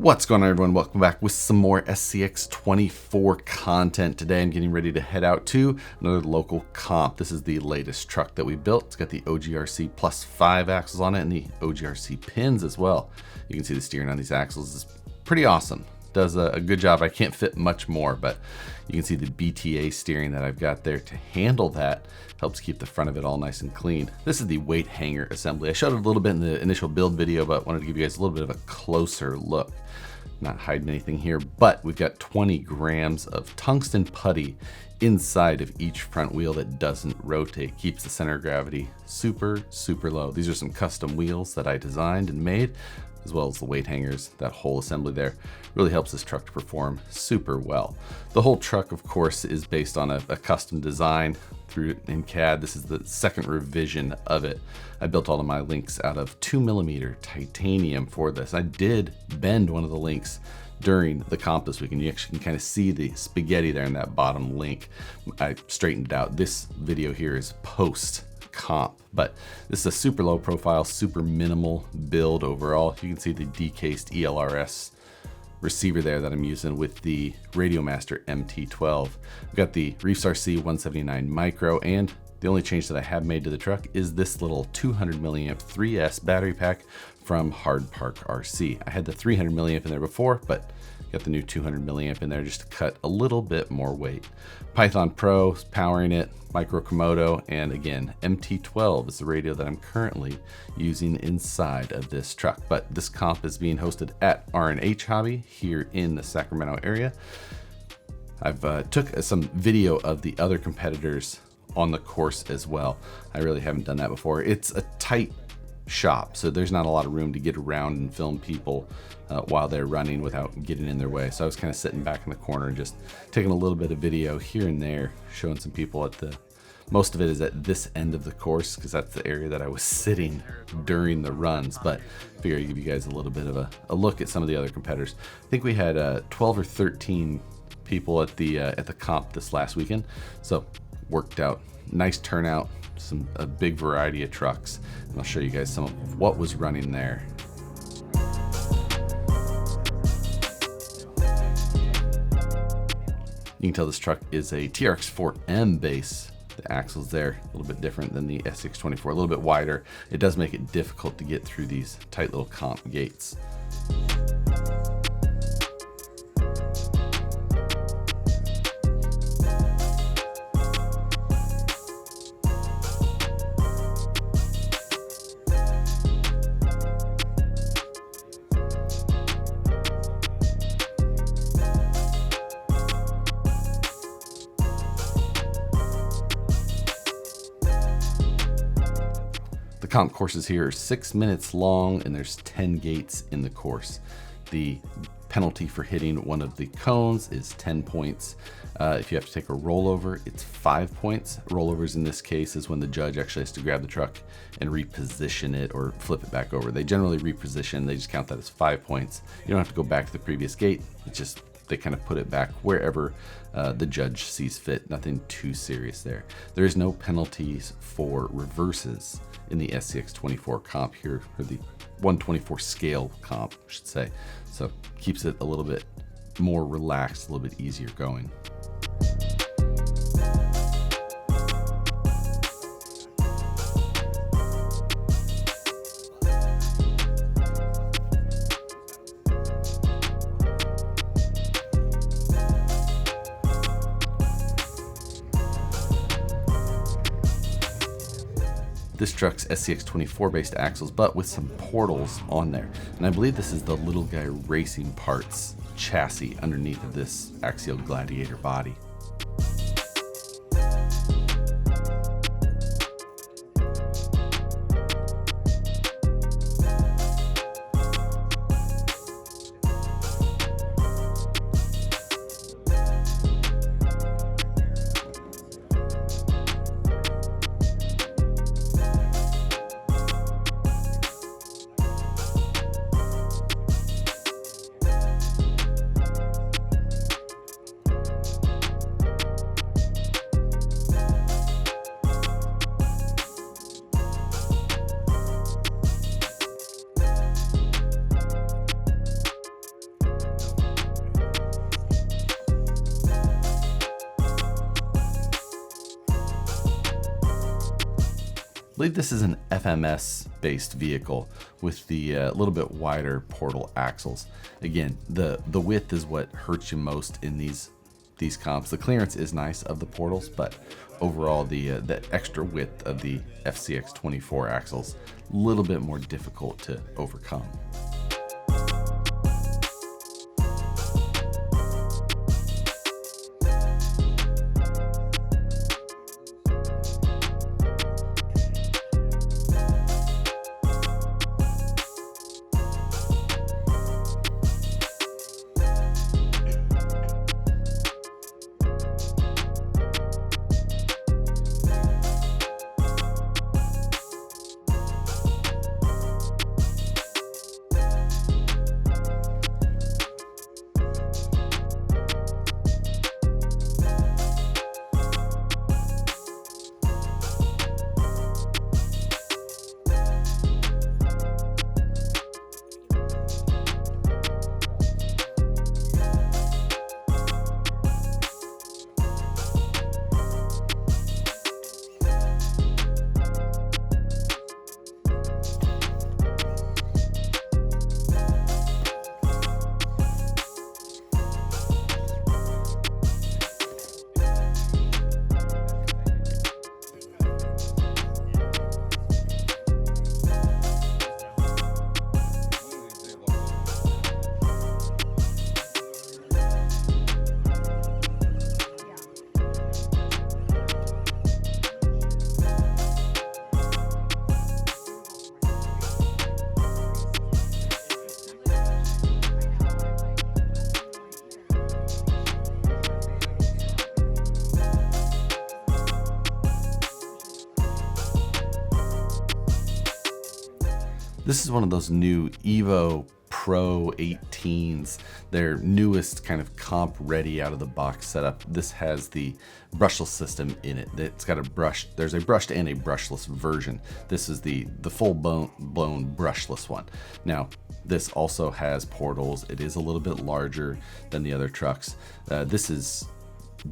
What's going on, everyone? Welcome back with some more SCX24 content. Today I'm getting ready to head out to another local comp. This is the latest truck that we built. It's got the OGRC plus 5 axles on it and the OGRC pins as well. You can see the steering on these axles is pretty awesome. Does a good job. I can't fit much more, but you can see the BTA steering that I've got there to handle that. Helps keep the front of it all nice and clean. This is the weight hanger assembly. I showed it a little bit in the initial build video, but wanted to give you guys a little bit of a closer look. Not hiding anything here, but we've got 20 grams of tungsten putty inside of each front wheel that doesn't rotate. Keeps the center of gravity super low. These are some custom wheels that I designed and made, as well as the weight hangers. That whole assembly there really helps this truck to perform super well. The whole truck, of course, is based on a custom design through in CAD. This is the second revision of it. I built all of my links out of 2mm titanium for this. I did bend one of the links during the comp this week, and you actually can kind of see the spaghetti there in that bottom link. I straightened it out. This video here is post comp, but this is a super low profile, super minimal build overall. You can see the decased ELRS receiver there that I'm using with the Radiomaster MT12. I've got the Reefs RC 179 micro, and the only change that I have made to the truck is this little 200 milliamp 3S battery pack from Hard Park RC. I had the 300 milliamp in there before, but got the new 200 milliamp in there just to cut a little bit more weight. Python Pro is powering it, micro Komodo, and again, MT12 is the radio that I'm currently using inside of this truck. But this comp is being hosted at R&H Hobby here in the Sacramento area. I've took some video of the other competitors on the course as well. I really haven't done that before. It's a tight shop, so there's not a lot of room to get around and film people while they're running without getting in their way. So I was kind of sitting back in the corner and just taking a little bit of video here and there, showing some people at the, most of it is at this end of the course because that's the area that I was sitting during the runs, but I figure I'd give you guys a little bit of a look at some of the other competitors. I think we had 12 or 13 people at the comp this last weekend, so worked out. Nice turnout, a big variety of trucks, and I'll show you guys some of what was running there. You can tell this truck is a TRX4M base. The axles there a little bit different than the SCX24, a little bit wider. It does make it difficult to get through these tight little comp gates. The comp courses here are 6 minutes long, and there's 10 gates in the course. The penalty for hitting one of the cones is 10 points. If you have to take a rollover, it's 5 points. Rollovers in this case is when the judge actually has to grab the truck and reposition it or flip it back over. They generally reposition, they just count that as 5 points. You don't have to go back to the previous gate, it's just they kind of put it back wherever the judge sees fit. Nothing too serious there. There is no penalties for reverses in the SCX24 comp here, or the 124 scale comp, I should say. So keeps it a little bit more relaxed, a little bit easier going. This truck's SCX24 based axles, but with some portals on there. And I believe this is the Little Guy Racing Parts chassis underneath of this Axial Gladiator body. believe this is an FMS based vehicle with the little bit wider portal axles. Again, the width is what hurts you most in these comps. The clearance is nice of the portals, but overall the extra width of the SCX24 axles a little bit more difficult to overcome. This is one of those new Evo Pro 18s, their newest kind of comp ready out of the box setup. This has the brushless system in it. It's got a brush. There's a brushed and a brushless version. This is the full blown brushless one. Now, this also has portals. It is a little bit larger than the other trucks. This is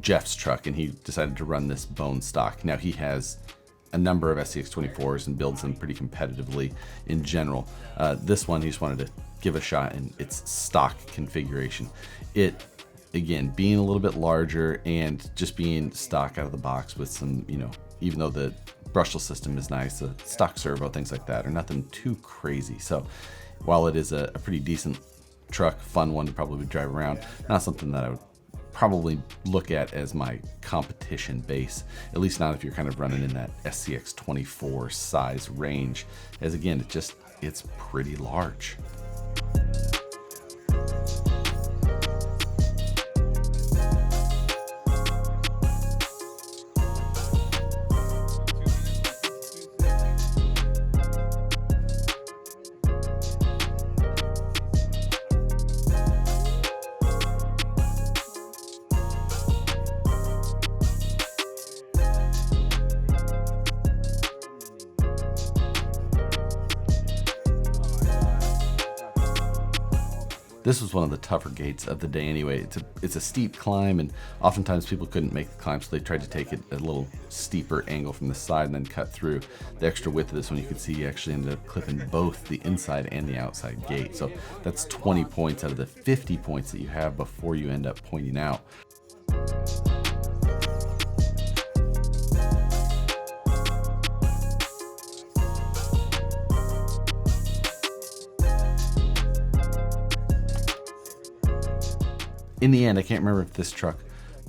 Jeff's truck, and he decided to run this bone stock. Now, he has a number of SCX24s and builds them pretty competitively in general. This one he just wanted to give a shot in its stock configuration. It, again, being a little bit larger and just being stock out of the box with some, even though the brushless system is nice, the stock servo, things like that are nothing too crazy. So while it is a pretty decent truck, fun one to probably drive around, not something that I would probably look at as my competition base, at least not if you're kind of running in that SCX24 size range, as again, it's pretty large. This was one of the tougher gates of the day anyway. It's a steep climb, and oftentimes people couldn't make the climb, so they tried to take it a little steeper angle from the side and then cut through. The extra width of this one, you could see, you actually ended up clipping both the inside and the outside gate. So that's 20 points out of the 50 points that you have before you end up pointing out. In the end, I can't remember if this truck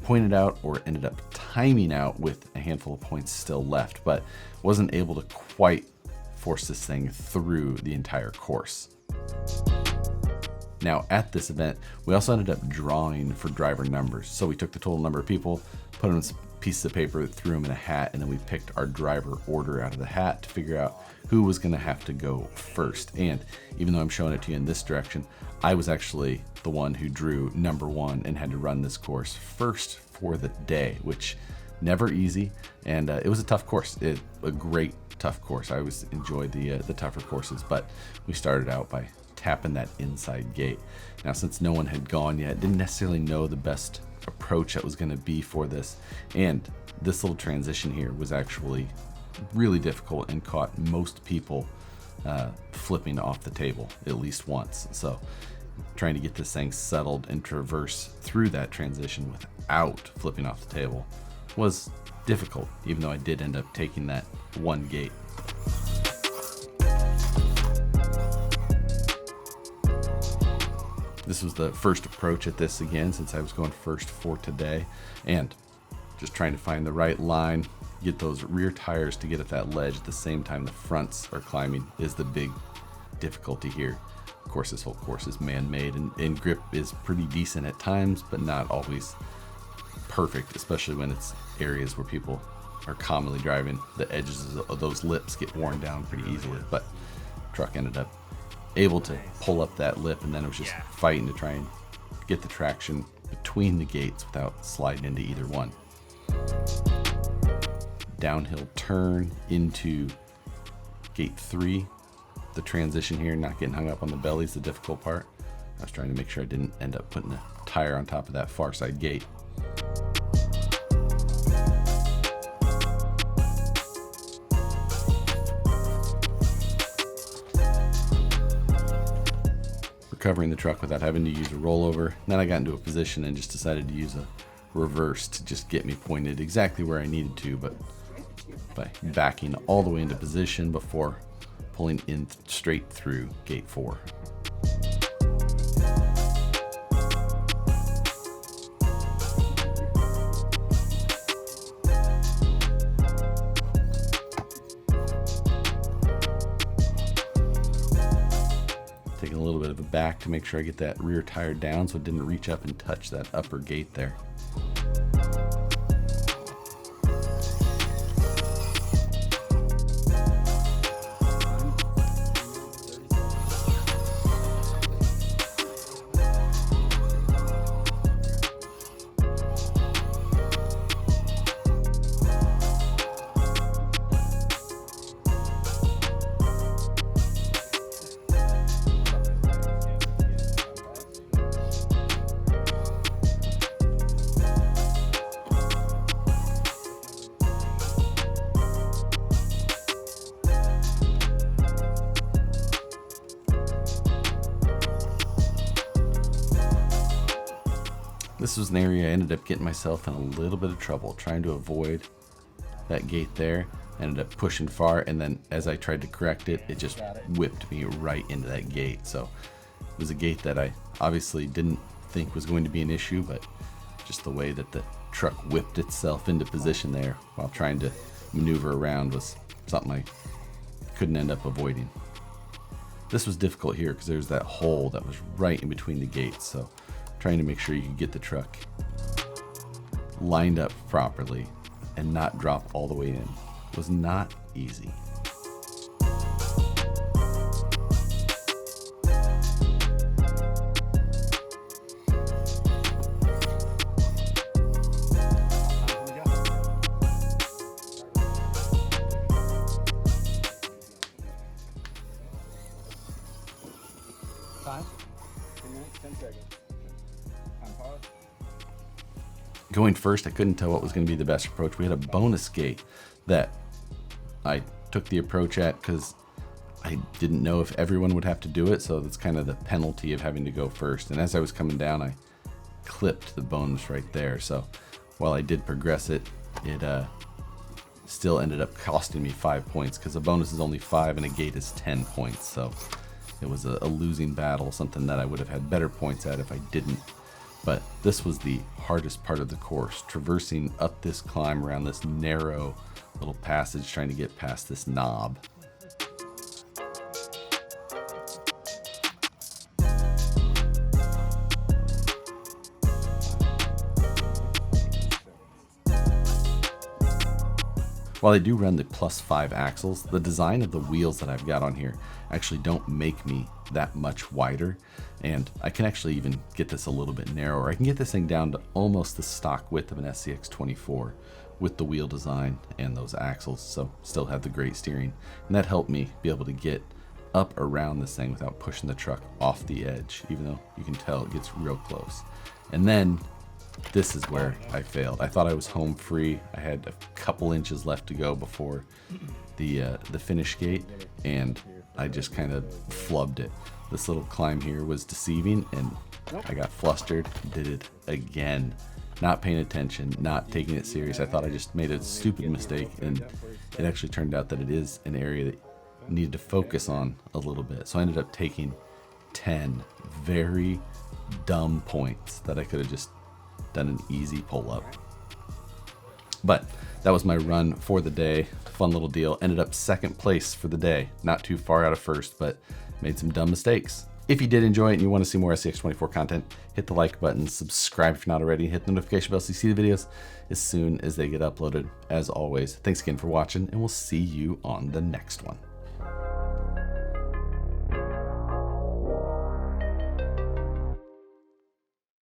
pointed out or ended up timing out with a handful of points still left, but wasn't able to quite force this thing through the entire course. Now, at this event, we also ended up drawing for driver numbers. So we took the total number of people, put them in some pieces of paper, threw them in a hat, and then we picked our driver order out of the hat to figure out who was going to have to go first. And even though I'm showing it to you in this direction, I was actually the one who drew number one and had to run this course first for the day, which never easy. And it was a tough course, a great tough course. I always enjoyed the tougher courses, but we started out by tapping that inside gate. Now, since no one had gone yet, didn't necessarily know the best approach that was going to be for this. And this little transition here was actually really difficult and caught most people flipping off the table at least once. So trying to get this thing settled and traverse through that transition without flipping off the table was difficult, even though I did end up taking that one gate. This was the first approach at this again, since I was going first for today, and just trying to find the right line, get those rear tires to get at that ledge at the same time the fronts are climbing is the big difficulty here. Of course, this whole course is man-made, and grip is pretty decent at times, but not always perfect, especially when it's areas where people are commonly driving. The edges of those lips get worn down pretty easily, but the truck ended up able to pull up that lip, and then it was just fighting to try and get the traction between the gates without sliding into either one. Downhill turn into gate 3. The transition here, not getting hung up on the belly, is the difficult part. I was trying to make sure I didn't end up putting a tire on top of that far side gate. Recovering the truck without having to use a rollover. Then I got into a position and just decided to use a reverse to just get me pointed exactly where I needed to, but by backing all the way into position before pulling in straight through gate 4. Taking a little bit of a back to make sure I get that rear tire down so it didn't reach up and touch that upper gate there. This was an area I ended up getting myself in a little bit of trouble trying to avoid that gate there. Ended up pushing far, and then as I tried to correct it, it just whipped me right into that gate. So it was a gate that I obviously didn't think was going to be an issue, but just the way that the truck whipped itself into position there while trying to maneuver around was something I couldn't end up avoiding. This was difficult here because there's that hole that was right in between the gates, so trying to make sure you could get the truck lined up properly and not drop all the way in was not easy. Time? 10 minutes, 10 seconds. Pause. Going first, I couldn't tell what was going to be the best approach. We had a bonus gate that I took the approach at because I didn't know if everyone would have to do it, so that's kind of the penalty of having to go first. And as I was coming down, I clipped the bonus right there. So while I did progress it, it still ended up costing me 5 points because a bonus is only 5 and a gate is 10 points. So it was a losing battle, something that I would have had better points at if I didn't. But this was the hardest part of the course, traversing up this climb around this narrow little passage, trying to get past this knob. While I do run the +5 axles, the design of the wheels that I've got on here actually don't make me that much wider, and I can actually even get this a little bit narrower. I can get this thing down to almost the stock width of an SCX24 with the wheel design and those axles, so still have the great steering, and that helped me be able to get up around this thing without pushing the truck off the edge, even though you can tell it gets real close. And then this is where I failed. I thought I was home free. I had a couple inches left to go before the finish gate, and I just kind of flubbed it. This little climb here was deceiving, and I got flustered, did it again. Not paying attention, not taking it serious. I thought I just made a stupid mistake, and it actually turned out that it is an area that needed to focus on a little bit. So I ended up taking 10 very dumb points that I could have just done an easy pull-up. But that was my run for the day. Fun little deal. Ended up second place for the day. Not too far out of first, but made some dumb mistakes. If you did enjoy it and you want to see more SCX24 content, hit the like button, subscribe if you're not already, hit the notification bell so you see the videos as soon as they get uploaded. As always, thanks again for watching, and we'll see you on the next one.